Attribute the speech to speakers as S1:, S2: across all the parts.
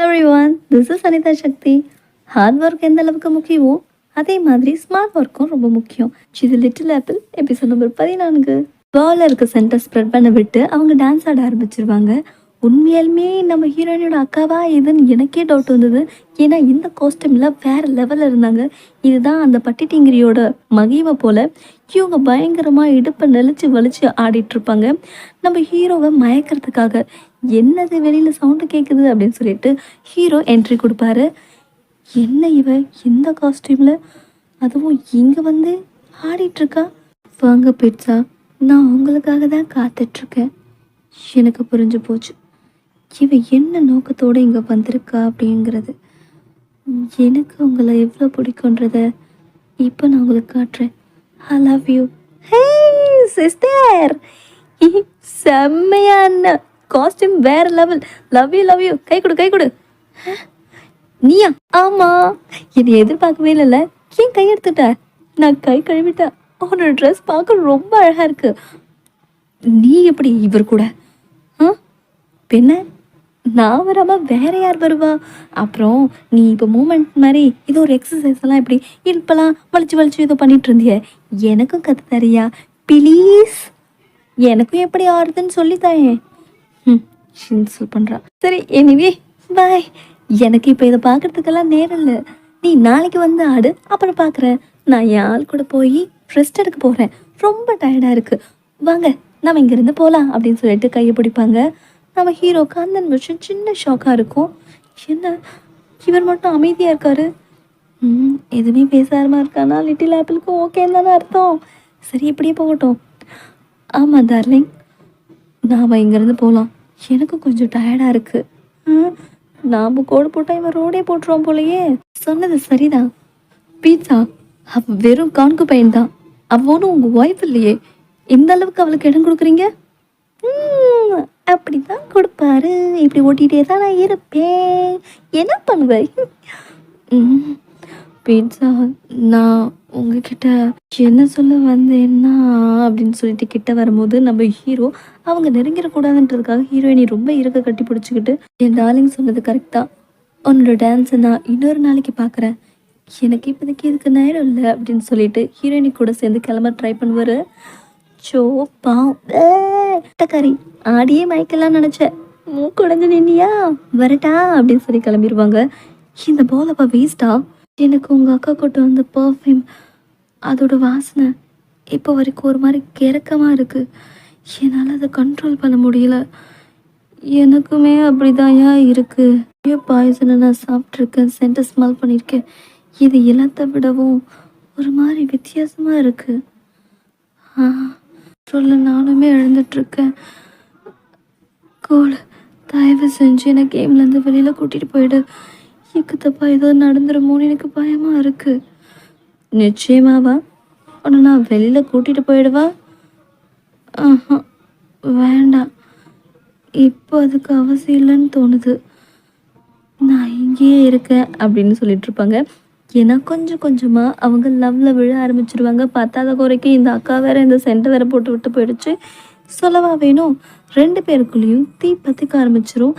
S1: Everyone, this is Anitha Sakthi. Hard work எந்த அளவுக்கு முக்கியமோ அதே மாதிரி ஸ்மார்ட் ஒர்க்கும் ரொம்ப முக்கியம். இது லிட்டில் ஆப்பிள் எபிசோட் நம்பர் 14. பால் இருக்க சென்டர் ஸ்ப்ரெட் பண்ண விட்டு அவங்க டான்ஸ் ஆட ஆரம்பிச்சிருவாங்க. உண்மையாலுமே நம்ம ஹீரோயினோட அக்காவா இதுன்னு எனக்கே டவுட் வந்தது. ஏன்னா இந்த காஸ்டியூமில் வேற லெவலில் இருந்தாங்க. இதுதான் அந்த பட்டிட்டிங்கிரியோட மகிமை போல. இவங்க பயங்கரமாக இடுப்பை நெளிச்சு வலிச்சு ஆடிட்டு இருப்பாங்க. நம்ம ஹீரோவை மயக்கிறதுக்காக என்னது வெளியில் சவுண்டு கேட்குது அப்படின்னு சொல்லிட்டு ஹீரோ என்ட்ரி கொடுப்பாரு. என்ன இவ இந்த காஸ்டியூமில், அதுவும் இங்கே வந்து ஆடிட்டுருக்கா? வாங்க பிட்சா, நான் உங்களுக்காக தான் காத்துட்ருக்கேன். எனக்கு புரிஞ்சு போச்சு இவ என்ன நோக்கத்தோடு இங்கே வந்திருக்கா அப்படிங்கிறது. எனக்கு உங்களை எவ்வளோ பிடிக்குன்றத இப்போ நான் உங்களுக்கு காட்டுறேன். I love you. Hey sister, செம்மையான காஸ்டியூம், வேற level. Love you love you. கை கொடு கை கொடு. நீயா? ஆமா, என்னை எதிர்பார்க்கவே இல்லைல்ல. ஏன் கை எடுத்துட்ட? நான் கை கழுவிட்டேன். உன்னோட ட்ரெஸ் பார்க்க ரொம்ப அழகா இருக்கு. நீ எப்படி இவர் கூட? பின்ன நான் வராமல் வேற யார் வருவா? அப்புறம் நீ இப்போ மூமெண்ட் மாதிரி இது ஒரு எக்ஸசைஸ் எல்லாம் எப்படி இப்பெல்லாம் வலிச்சு வலிச்சு ஏதோ பண்ணிட்டு இருந்திய, எனக்கும் கற்று தரியா ப்ளீஸ்? எனக்கும் எப்படி ஆடுதுன்னு சொல்லித்தாயேன். இன்சல்ட் பண்ணுறா. சரி, எனிவே பாய். எனக்கு இப்போ இதை பார்க்குறதுக்கெல்லாம் நேரம் இல்லை. நீ நாளைக்கு வந்து ஆடு, அப்புறம் பார்க்குறேன். நான் என் ஆள் கூட போய் ரெஸ்ட் எடுக்க போகிறேன். ரொம்ப டயர்டாக இருக்குது. வாங்க நம்ம இங்கேருந்து போகலாம் அப்படின்னு சொல்லிட்டு கையை பிடிப்பாங்க. நம்ம ஹீரோக்கு அந்த நிமிஷம் சின்ன ஷாக்காக இருக்கும். என்ன இவர் மட்டும் அமைதியாக இருக்காரு? எதுவுமே பேசாமல் இருக்கானா? லிட்டில் ஆப்பிளுக்கு ஓகேன்னு தானே அர்த்தம். சரி, இப்படியே போகட்டும். ஆமாம் டார்லிங், நாம் இங்கேருந்து போகலாம். எனக்கு கொஞ்சம் டயர்டாக இருக்குது. நாம் கோடு போட்டால் இவன் ரோடே போட்டுருவோம் போலையே. சொன்னது சரிதான் பீட்சா. அவள் வெறும் கான்கு பையன் தான். அவனும் உங்கள் ஒய்ஃப் இல்லையே. இந்த அளவுக்கு அவளுக்கு இடம் கொடுக்குறீங்க? அப்படி தான் கொடுப்பாரு. இப்படி ஓட்டிகிட்டே தான் நான் இருப்பேன். என்ன பண்ணுவேன்? பீட்சா, நான் உங்ககிட்ட என்ன சொல்ல வந்தேன்னா அப்படின்னு சொல்லிட்டு கிட்ட வரும்போது நம்ம ஹீரோ அவங்க நெருங்கிடக்கூடாதுன்றதுக்காக ஹீரோயினி ரொம்ப இருக்க கட்டி பிடிச்சிக்கிட்டு, என் டார்லிங் சொன்னது கரெக்டாக, உன்னோட டான்ஸை நான் இன்னொரு நாளைக்கு பார்க்குறேன். எனக்கு இப்போதைக்கு இதுக்கு நேரம் இல்லை அப்படின்னு சொல்லிட்டு ஹீரோயினி கூட சேர்ந்து கிளம்ப ட்ரை பண்ணுவார். சோப்பாரி ஆடியே மயக்கலாம் நினச்சேன். மூக்குடைஞ்சு நின்னியா? வரட்டா அப்படின்னு சொல்லி கிளம்பிடுவாங்க. இந்த பால் அப்போ வேஸ்டா? எனக்கு உங்கள் அக்கா கொண்டு வந்த பர்ஃப்யூம் அதோட வாசனை இப்போ வரைக்கும் ஒரு மாதிரி கிறக்கமாக இருக்குது. என்னால் அதை கண்ட்ரோல் பண்ண முடியல. எனக்குமே அப்படிதான் இருக்குது. ஐயோ, பாய்சனை நான் சாப்பிட்ருக்கேன், சென்ட் ஸ்மெல் பண்ணியிருக்கேன். இது எல்லாத்த விடவும் ஒரு மாதிரி வித்தியாசமாக இருக்குது. சொல்ல நானுமே எழுந்துட்டுருக்கேன். கோல், தயவு செஞ்சு என்னை கேம்லேருந்து வெளியில் கூட்டிகிட்டு போயிடு. எனக்கு தப்பா ஏதோ நடந்துருமோன்னு எனக்கு பயமாக இருக்குது. நிச்சயமாவா? உன்னை நான் வெளியில் கூட்டிகிட்டு போயிடுவா? வேண்டாம், இப்போ அதுக்கு அவசியம் இல்லைன்னு தோணுது. நான் இங்கேயே இருக்கேன் அப்படின்னு சொல்லிட்டு இருப்பாங்க. ஏன்னா கொஞ்சம் கொஞ்சமாக அவங்க லவ்வில் விழ ஆரம்பிச்சிருவாங்க. பத்தாத குறைக்கு இந்த அக்கா வேற இந்த சென்டை வேற போட்டு விட்டு போயிடுச்சு. சொல்லவா வேணும்? 2 பேருக்குள்ளேயும் தீ பற்றிக்க ஆரம்பிச்சிரும்.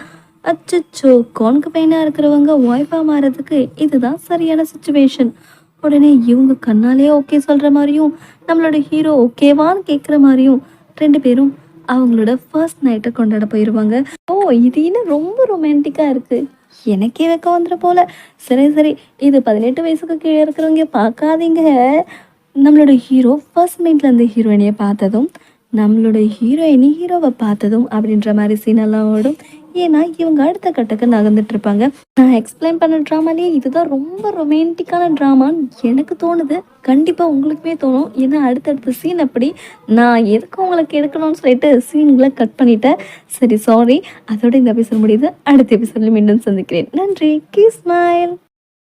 S1: அச்சோ, கோனுக்கு பையனாக இருக்கிறவங்க ஒய்ஃபாக மாறதுக்கு இதுதான் சரியான சுச்சுவேஷன். உடனே இவங்க கண்ணாலே ஓகே சொல்கிற மாதிரியும் நம்மளோட ஹீரோ ஓகேவான்னு கேட்குற மாதிரியும் 2 பேரும் அவங்களோட ஃபர்ஸ்ட் நைட்டை கொண்டாட போயிடுவாங்க. இது இன்னும் ரொம்ப ரொமான்டிக்காக இருக்குது. எனக்கே வைக்க வந்துட போல. சரி சரி, இது 18 வயசுக்கு கீழே இருக்கிறவங்க பார்க்காதீங்க. நம்மளோட ஹீரோ ஃபர்ஸ்ட் நைட்டில் அந்த ஹீரோயினியை பார்த்ததும், நம்மளோட ஹீரோயினி ஹீரோவை பார்த்ததும் அப்படின்ற மாதிரி சீனெல்லாம் ஓடும். ஏன்னா இவங்க அடுத்த கட்டக்கு நகர்ந்துட்டு இருப்பாங்க. நான் எக்ஸ்பிளைன் பண்ண ட்ராமாலேயே இதுதான் ரொம்ப ரொமான்டிக்கான ட்ராமான்னு எனக்கு தோணுது. கண்டிப்பாக உங்களுக்குமே தோணும். ஏன்னா அடுத்தடுத்த சீன் அப்படி. நான் எதுக்கு உங்களுக்கு எடுக்கணும்னு சொல்லிட்டு சீன்களை கட் பண்ணிட்டேன். சரி, சாரி. அதோட இந்த எபிசோட் முடியுது. அடுத்த எபிசோட்ல மீண்டும் சந்திக்கிறேன். நன்றி. Keep smile.